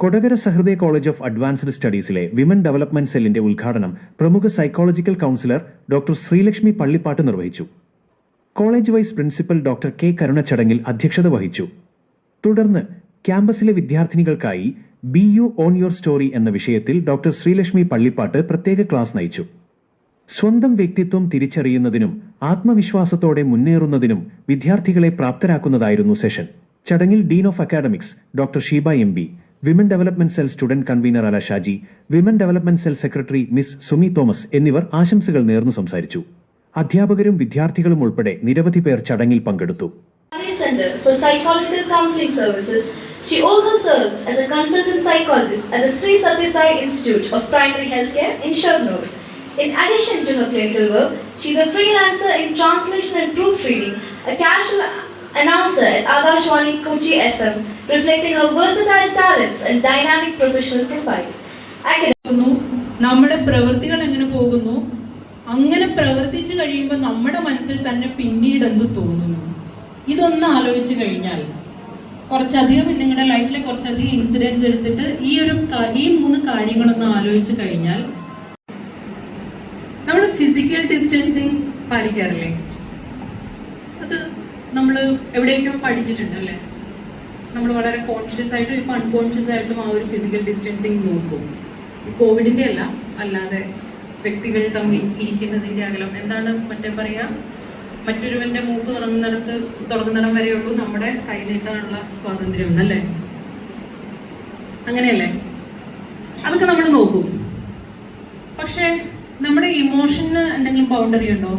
Kodakara Sahrudaya college of advanced സ്റ്റഡീസിലെ women development സെല്ലിന്റെ ഉദ്ഘാടനം പ്രമുഖ psychological counsellor doctor Sreelakshmi Pallippattu നിർവഹിച്ചു. College vice principal doctor K Karuna ചടങ്ങിൽ അധ്യക്ഷത വഹിച്ചു. തുടർന്ന് ക്യാമ്പസിലെ വിദ്യാർത്ഥിനികൾക്കായി be you own your story എന്ന വിഷയത്തിൽ ഡോക്ടർ ശ്രീലക്ഷ്മി പള്ളിപ്പാട്ട് പ്രത്യേക ക്ലാസ് നയിച്ചു. സ്വന്തം വ്യക്തിത്വം തിരിച്ചറിയുന്നതിനും ആത്മവിശ്വാസത്തോടെ മുന്നേറുന്നതിനും വിദ്യാർത്ഥികളെ പ്രാപ്തരാക്കുന്നതായിരുന്നു സെഷൻ. ചടങ്ങിൽ dean of academics doctor Sheeba M B, women development cell student convener Ala Shaji, women development cell secretary miss Sumi Thomas എന്നിവർ ആശംസകൾ നേർന്നു സംസാരിച്ചു. അധ്യാപകരും വിദ്യാർത്ഥികളും ഉൾപ്പെടെ നിരവധി പേർ ചടങ്ങിൽ പങ്കെടുത്തു. Center for Psychological Counseling Services. She also serves as a consultant psychologist at the Sri Sathya Sai Institute of Primary Healthcare in Sharnoor. In addition to her clinical work, she is a freelancer in translation and proofreading, a casual announcer at Agashwani Kochi FM, reflecting her versatile talents and dynamic professional profile. നമ്മുടെ പ്രവൃത്തികൾ എങ്ങനെ പോകുന്നു, അങ്ങനെ പ്രവർത്തിച്ചു കഴിയുമ്പോൾ നമ്മുടെ മനസ്സിൽ തന്നെ പിന്നീട് എന്ത് തോന്നുന്നു, ഇതൊന്ന് ആലോചിച്ച് കഴിഞ്ഞാൽ കുറച്ചധികം നിങ്ങളുടെ ലൈഫിലെ കുറച്ചധികം ഇൻസിഡൻസ് എടുത്തിട്ട് ഈ 3 കാര്യങ്ങളൊന്ന് ആലോചിച്ച് കഴിഞ്ഞാൽ നമ്മൾ ഫിസിക്കൽ ഡിസ്റ്റൻസിങ് പാലിക്കാറില്ലേ? അത് നമ്മൾ എവിടെയൊക്കെയോ പഠിച്ചിട്ടുണ്ടല്ലേ? നമ്മൾ വളരെ കോൺഷ്യസ് ആയിട്ടും ഇപ്പം അൺകോൺഷ്യസ് ആയിട്ടും ആ ഒരു ഫിസിക്കൽ ഡിസ്റ്റൻസിങ് നോക്കും. കോവിഡിൻ്റെ അല്ലാതെ വ്യക്തികൾ തമ്മിൽ ഇരിക്കുന്നതിൻ്റെ അകലം എന്താണ് പറയുക, മറ്റൊരുവന്റെ മൂക്ക് തുടങ്ങുന്നിടം വരെയുള്ളൂ നമ്മുടെ കൈ നീട്ടാനുള്ള സ്വാതന്ത്ര്യം എന്നല്ലേ? അങ്ങനെയല്ലേ? അതൊക്കെ നമ്മൾ നോക്കും. പക്ഷേ നമ്മുടെ ഇമോഷന് എന്തെങ്കിലും ബൗണ്ടറി ഉണ്ടോ?